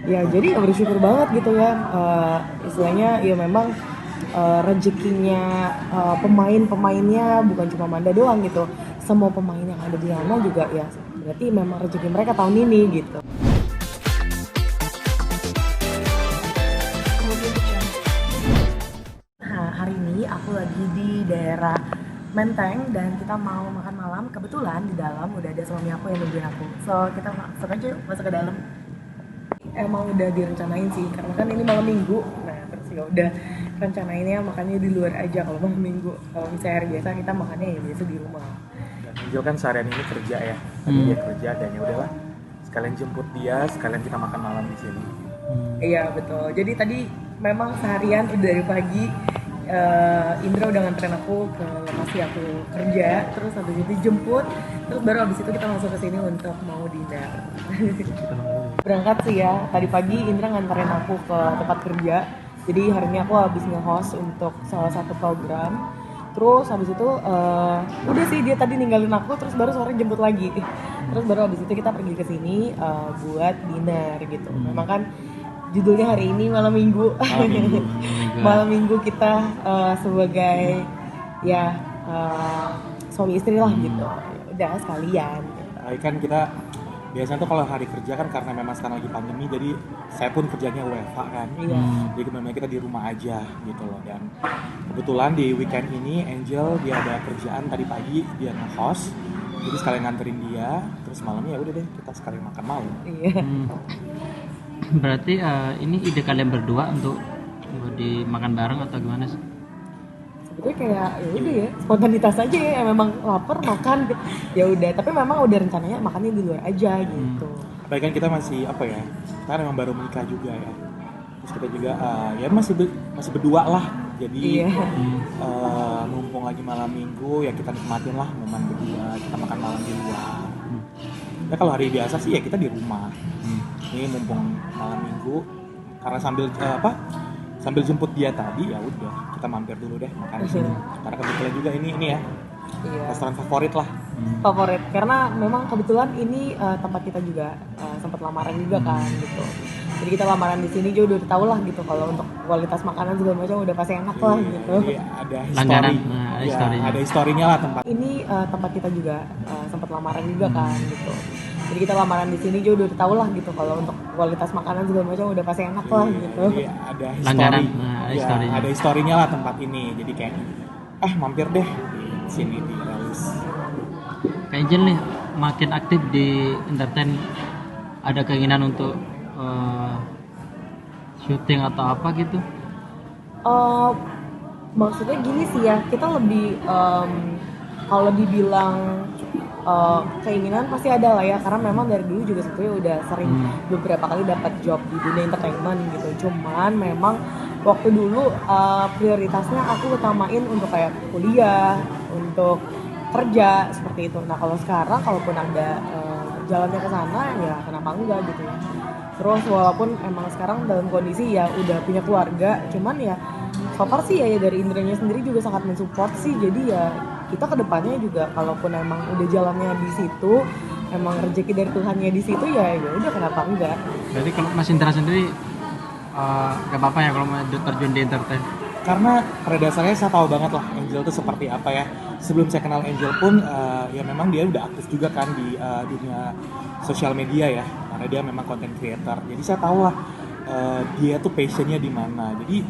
Ya jadi ya bersyukur banget gitu ya. Istilahnya ya memang rezekinya pemain-pemainnya bukan cuma Manda doang gitu. Semua pemain yang ada di sana juga ya berarti memang rezeki mereka tahun ini gitu. Nah, hari ini aku lagi di daerah Menteng dan kita mau makan malam. Kebetulan di dalam udah ada suami aku yang nungguin aku. So, kita masuk aja yuk, masuk ke dalam. Emang udah direncanain sih, karena kan ini malam minggu. Nah, terus ya udah rencanainnya makannya di luar aja kalau malam minggu. Kalau misalnya hari biasa kita makannya ya biasa di rumah. Dan Angel kan seharian ini kerja ya, tadi dia kerja dan ya udahlah sekalian jemput dia, sekalian kita makan malam di sini. Iya betul. Jadi tadi memang seharian udah dari pagi Indra udah nganterin aku ke lokasi aku kerja, terus habis itu jemput, terus baru habis itu kita langsung ke sini untuk mau dinner. Berangkat sih ya, tadi pagi Indra nganterin aku ke tempat kerja. Jadi hari ini aku habis nge-host untuk salah satu program. Terus habis itu udah sih dia tadi ninggalin aku, terus baru sore jemput lagi. Terus baru habis itu kita pergi ke sini buat dinner gitu. Memang kan judulnya hari ini malam minggu. Malam minggu kita sebagai ya suami istri lah gitu. Udah sekalian. Kan kita biasanya tuh kalau hari kerja kan karena memang sekarang lagi pandemi, jadi saya pun kerjanya WFH kan. Iya. Jadi memang kita di rumah aja gitu loh. Dan kebetulan di weekend ini Angel dia ada kerjaan tadi pagi, dia nge-host. Jadi sekalian nganterin dia, terus malamnya ya udah deh kita sekalian makan malam. Iya. Berarti ini ide kalian berdua untuk dimakan bareng atau gimana sih? Sebetulnya kayak ya udah ya spontanitas aja ya, memang lapar makan ya udah, tapi memang udah rencananya makannya di luar aja gitu. Apalagi kan kita masih apa ya, kita kan memang baru menikah juga ya, terus kita juga ya masih berdua lah, jadi Iya. mumpung lagi malam minggu ya kita nikmatin lah momen berdua, kita makan malam di luar. Ya kalau hari biasa sih ya kita di rumah. Ini mumpung malam minggu, karena sambil jemput dia tadi ya udah kita mampir dulu deh makan di sini. Karena kebetulan juga ini ya Iya. restoran favorit lah. Favorit karena memang kebetulan ini tempat kita juga sempat lamaran juga kan gitu. Jadi kita lamaran di sini juga udah tahu lah gitu kalau untuk kualitas makanan segala macam udah pasti enak lah gitu. Jadi ada Langganan, history. ada Ya, historinya. ada historinya lah tempat. Ini tempat kita juga sempat lamaran juga kan gitu. Jadi kita lamaran di sini juga udah tahu lah gitu kalau untuk kualitas makanan segala macam udah pasti enak lah gitu. Jadi ada Langganan, history. ada Ya, historinya. ada historinya lah tempat ini. Jadi kayak mampir deh di sini di Relis. Kayak Angel nih makin aktif di entertain, ada keinginan untuk syuting atau apa gitu? Maksudnya gini sih ya, kita lebih kalau dibilang keinginan pasti ada lah ya, karena memang dari dulu juga sebetulnya udah sering beberapa kali dapat job di dunia entertainment gitu. Cuman memang waktu dulu prioritasnya aku utamain untuk kayak kuliah, untuk kerja seperti itu. Nah kalau sekarang kalaupun ada jalannya ke sana ya kenapa enggak gitu ya. Terus walaupun emang sekarang dalam kondisi ya udah punya keluarga, cuman ya so far sih ya dari Indranya sendiri juga sangat mensupport sih. Jadi ya kita kedepannya juga kalaupun emang udah jalannya di situ, emang rezeki dari Tuhannya di situ ya udah kenapa enggak. Berarti kalau Mas Indra sendiri gak apa-apa ya kalau mau terjun di entertain? Karena pada dasarnya saya tahu banget lah Angel itu seperti apa ya. Sebelum saya kenal Angel pun ya memang dia udah aktif juga kan di dunia sosial media ya, karena dia memang content creator. Jadi saya tahu lah dia tuh passionnya di mana. Jadi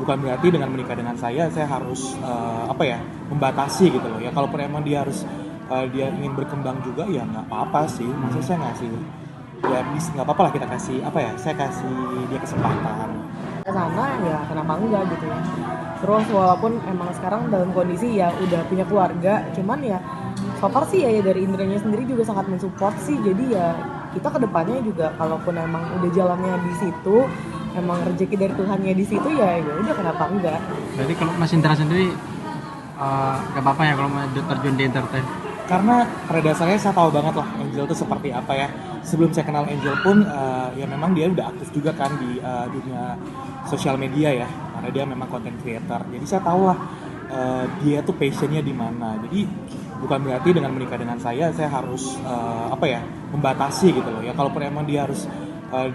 bukan berarti dengan menikah dengan saya harus membatasi gitu loh ya. Kalaupun emang dia harus dia ingin berkembang juga ya nggak apa-apa sih. Maksudnya saya ngasih ya nggak apa-apa lah, kita kasih saya kasih dia kesempatan. Ke sana ya kenapa enggak gitu ya. Terus walaupun emang sekarang dalam kondisi ya udah punya keluarga, cuman ya so far sih ya dari Indranya sendiri juga sangat mensupport sih. Jadi ya kita kedepannya juga kalaupun emang udah jalannya di situ, emang rezeki dari Tuhannya di situ ya udah kenapa enggak. Berarti kalau Mas Indra sendiri gak apa-apa ya kalau mau terjun di entertain? Karena pada dasarnya saya tahu banget lah Angel itu seperti apa ya. Sebelum saya kenal Angel pun ya memang dia udah aktif juga kan di dunia sosial media ya, karena dia memang content creator. Jadi saya tahu lah dia tuh passionnya di mana. Jadi bukan berarti dengan menikah dengan saya harus membatasi gitu loh ya. Kalaupun emang dia harus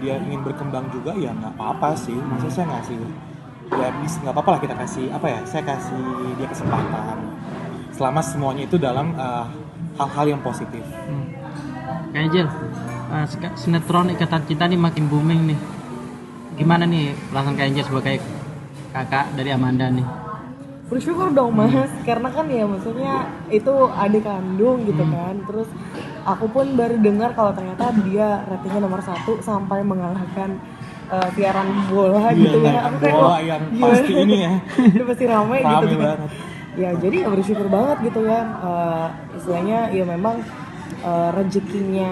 dia ingin berkembang juga ya nggak apa-apa sih. Maksudnya saya ngasih ya bisa nggak apa-apa lah kita kasih apa ya, saya kasih dia kesempatan selama semuanya itu dalam hal-hal yang positif. Kak Angel, sinetron Ikatan Cinta nih makin booming nih. Gimana nih perasaan Kak Angel sebagai kakak dari Amanda nih? Bersyukur dong mas, karena kan ya maksudnya itu adik kandung gitu kan. Terus aku pun baru dengar kalau ternyata dia ratingnya nomor 1 sampai mengalahkan siaran bola gitu ya. Aku kayak bola yang pasti ini ya. Udah pasti ramai gitu kan. Banget. Ya jadi ya bersyukur banget gitu ya. Istilahnya ya memang rezekinya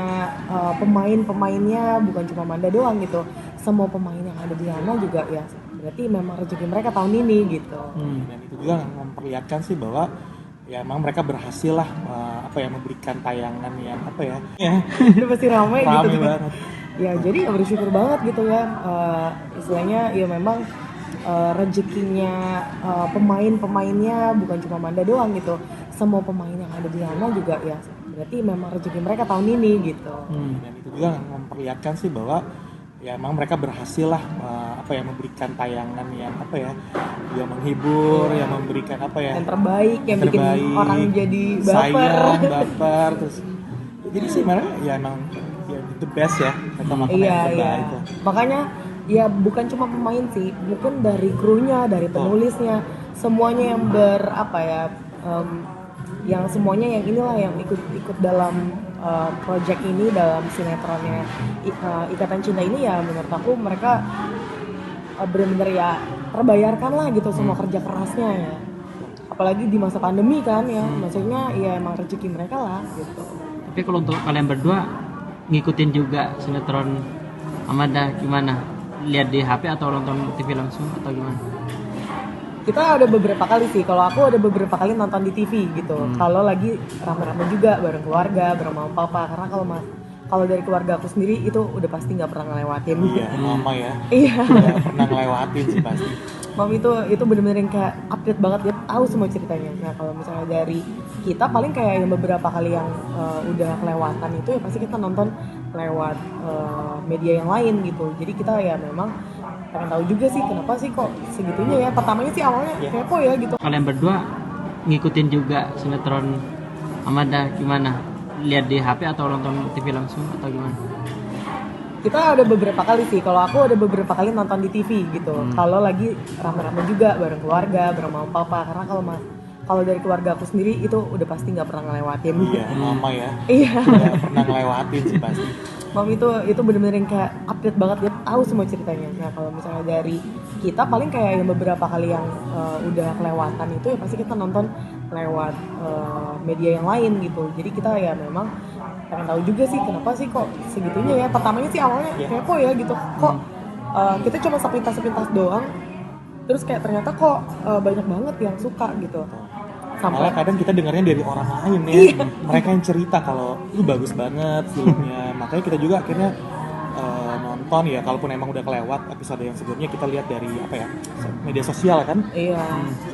pemain-pemainnya bukan cuma Manda doang gitu. Semua pemain yang ada di sana juga ya berarti memang rezeki mereka tahun ini gitu. Dan itu juga memperlihatkan sih bahwa ya emang mereka berhasil lah memberikan tayangan yang Udah pasti ramai gitu kan. banget. Ya jadi ya bersyukur banget gitu ya. Istilahnya ya memang rezekinya pemain-pemainnya bukan cuma Manda doang gitu. Semua pemain yang ada di sana juga ya berarti memang rezeki mereka tahun ini gitu. Dan itu juga memperlihatkan sih bahwa ya emang mereka berhasil lah memberikan tayangan yang yang menghibur, yang memberikan yang terbaik, yang bikin orang jadi sayang, baper terus. Jadi sih mereka ya emang ya, the best ya, mereka melakukan yang terbaik. Iya. Makanya ya bukan cuma pemain sih, mungkin dari krunya, dari penulisnya, semuanya yang yang semuanya yang inilah yang ikut dalam project ini, dalam sinetronnya Ikatan Cinta ini ya menurut aku mereka benar-benar ya terbayarkan lah gitu semua kerja kerasnya ya. Apalagi di masa pandemi kan ya, maksudnya ya emang rezeki mereka lah gitu. Tapi kalau untuk kalian berdua ngikutin juga sinetron Amanda gimana? Lihat di HP atau nonton TV langsung atau gimana? Kita ada beberapa kali sih, kalau aku ada beberapa kali nonton di TV gitu. Kalau lagi rame-rame juga bareng keluarga, bareng mama papa. Karena kalau dari keluarga aku sendiri itu udah pasti nggak pernah ngelewatin. Iya, mama ya. Iya. Nggak pernah ngelewatin sih pasti. Mom itu bener-bener yang kayak update banget, dia tahu semua ceritanya. Nah kalau misalnya dari kita paling kayak yang beberapa kali yang udah kelewatan itu ya pasti kita nonton lewat media yang lain gitu. Jadi kita ya memang pengen tahu juga sih kenapa sih kok segitunya ya. Pertamanya sih awalnya kepo ya gitu. Kalian berdua ngikutin juga sinetron Amanda gimana? Lihat di HP atau nonton TV langsung atau gimana? Kita ada beberapa kali sih, kalau aku ada beberapa kali nonton di TV gitu. Kalau lagi rame-rame juga bareng keluarga, bareng mama papa. Karena kalau dari keluarga aku sendiri itu udah pasti nggak pernah ngelewatin. Iya, mama ya. Iya. Nggak pernah ngelewatin sih pasti. Mom itu bener-bener yang kayak update banget, dia tahu semua ceritanya. Nah kalau misalnya dari kita paling kayak yang beberapa kali yang udah kelewatan itu ya pasti kita nonton lewat media yang lain gitu. Jadi kita ya memang pengen tahu juga sih kenapa sih kok segitunya ya. Pertamanya sih awalnya kepo ya gitu, kok kita cuma sepintas doang, terus kayak ternyata kok banyak banget yang suka gitu. Malah kadang kita dengarnya dari orang lain ya, mereka yang cerita kalau itu bagus banget filmnya. Makanya kita juga akhirnya nonton ya, kalaupun emang udah kelewat episode yang sebelumnya, kita lihat dari media sosial kan. Iya.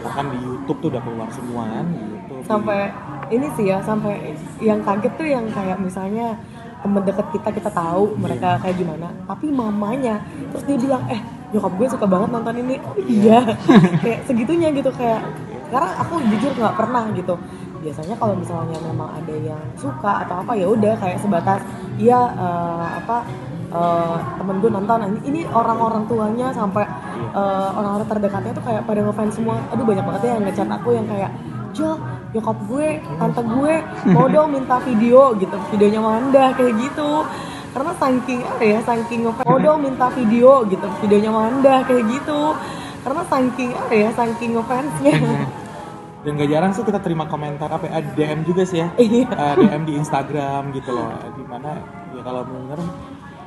Bahkan di YouTube tuh udah keluar semua kan di YouTube. Sampai ini sih ya, sampai yang kaget tuh yang kayak misalnya temen deket kita tahu mereka kayak gimana, tapi mamanya terus dia bilang nyokap gue suka banget nonton ini. Oh iya. Kayak segitunya gitu, kayak karena aku jujur nggak pernah gitu. Biasanya kalau misalnya memang ada yang suka atau apa ya udah kayak sebatas temen gue nonton ini, orang-orang tuanya sampai orang-orang terdekatnya tuh kayak pada ngefans semua. Aduh banyak banget ya yang ngechat aku yang kayak, Jo, nyokap gue, tante gue mau dong minta video gitu, videonya Manda kayak gitu. Karena saking ngefans, mau dong minta video gitu, videonya Manda kayak gitu. Karena saking ngefansnya. Dan gak jarang sih kita terima komentar DM juga sih ya. DM di Instagram gitu loh, dimana ya kalau bener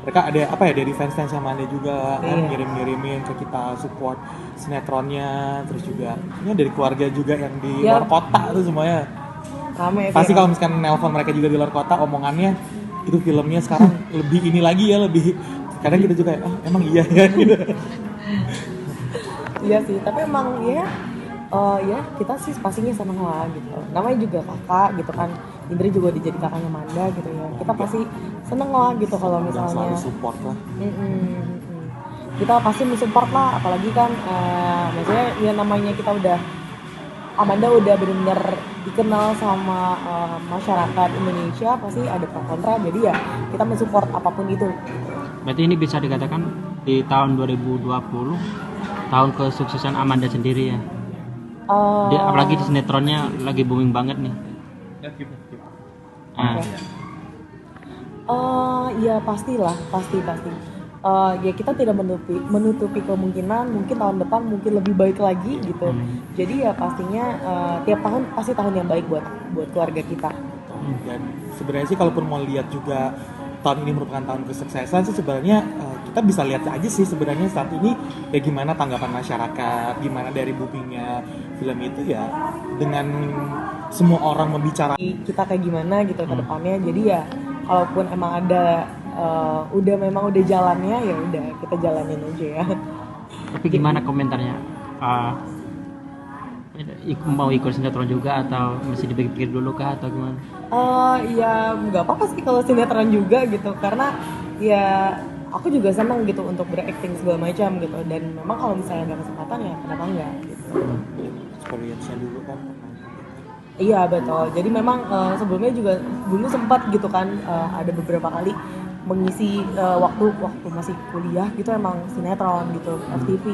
mereka ada dari fans-fans yang mana juga kan ngirim-ngirimin ke kita support sinetronnya. Terus juga ini dari keluarga juga yang di luar kota tuh semuanya Rame pasti kalau misalkan nelpon mereka juga di luar kota, omongannya itu filmnya sekarang lebih ini lagi ya, lebih kadang kita juga emang iya ya gitu. Iya sih, tapi emang ya kita sih pastinya seneng lah gitu. Namanya juga kakak gitu kan. Indri juga udah jadi kakaknya Manda gitu ya, kita pasti seneng lah gitu kalau Dan misalnya selalu support lah. kita pasti mensupport lah, apalagi kan maksudnya ya namanya kita udah Amanda udah benar-benar dikenal sama masyarakat Indonesia, pasti ada pro kontra, jadi ya kita mensupport apapun itu. Berarti ini bisa dikatakan di tahun 2020 tahun kesuksesan Amanda sendiri ya. Apalagi di sinetronnya lagi booming banget nih. Ah, Ya pastilah, pasti. Ya kita tidak menutupi kemungkinan mungkin tahun depan mungkin lebih baik lagi gitu. Jadi ya pastinya tiap tahun pasti tahun yang baik buat keluarga kita. Dan sebenarnya sih kalaupun mau lihat juga tahun ini merupakan tahun kesuksesan sih sebenarnya kita bisa lihat aja sih sebenarnya saat ini ya gimana tanggapan masyarakat, gimana dari boomingnya film itu ya dengan semua orang membicarakan Kita kayak gimana gitu ke depannya. Jadi ya kalaupun emang ada udah jalannya ya udah kita jalanin aja ya. tapi gimana komentarnya? Mau ikut sinetron juga atau masih dipikir dulu kah atau gimana? Ya nggak apa-apa sih kalau sinetron juga gitu, karena ya aku juga senang gitu untuk berakting segala macam gitu, dan memang kalau misalnya ada kesempatan ya kenapa enggak gitu. experience-nya dulu kan. Iya betul, jadi memang sebelumnya juga dulu sempat gitu kan ada beberapa kali mengisi waktu masih kuliah gitu emang sinetron gitu, FTV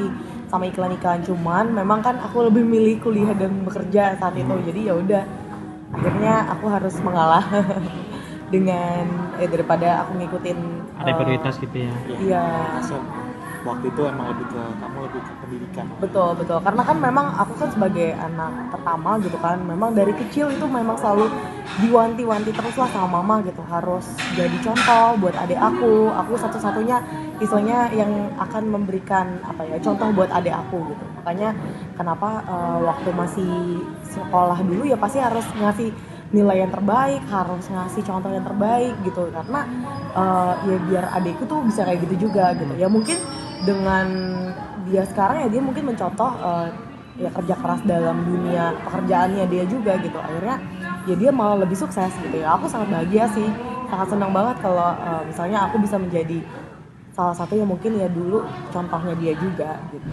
sama iklan-iklan, cuman memang kan aku lebih milih kuliah dan bekerja saat itu, jadi ya udah akhirnya aku harus mengalah dengan daripada aku ngikutin Ada prioritas gitu ya. iya. So, waktu itu emang kamu lebih ke pendidikan. Betul, karena kan memang aku kan sebagai anak pertama gitu kan, memang dari kecil itu memang selalu diwanti-wanti terus lah sama mama gitu, harus jadi contoh buat adik aku satu-satunya istilahnya yang akan memberikan apa ya contoh buat adik aku gitu. Makanya kenapa waktu masih sekolah dulu ya pasti harus ngasih nilai yang terbaik, harus ngasih contoh yang terbaik gitu, karena ya biar adikku tuh bisa kayak gitu juga gitu ya. Mungkin dengan dia sekarang ya dia mungkin mencontoh ya kerja keras dalam dunia pekerjaannya dia juga gitu, akhirnya ya dia malah lebih sukses gitu ya. Aku sangat bahagia sih, sangat senang banget kalau misalnya aku bisa menjadi salah satu yang mungkin ya dulu contohnya dia juga gitu.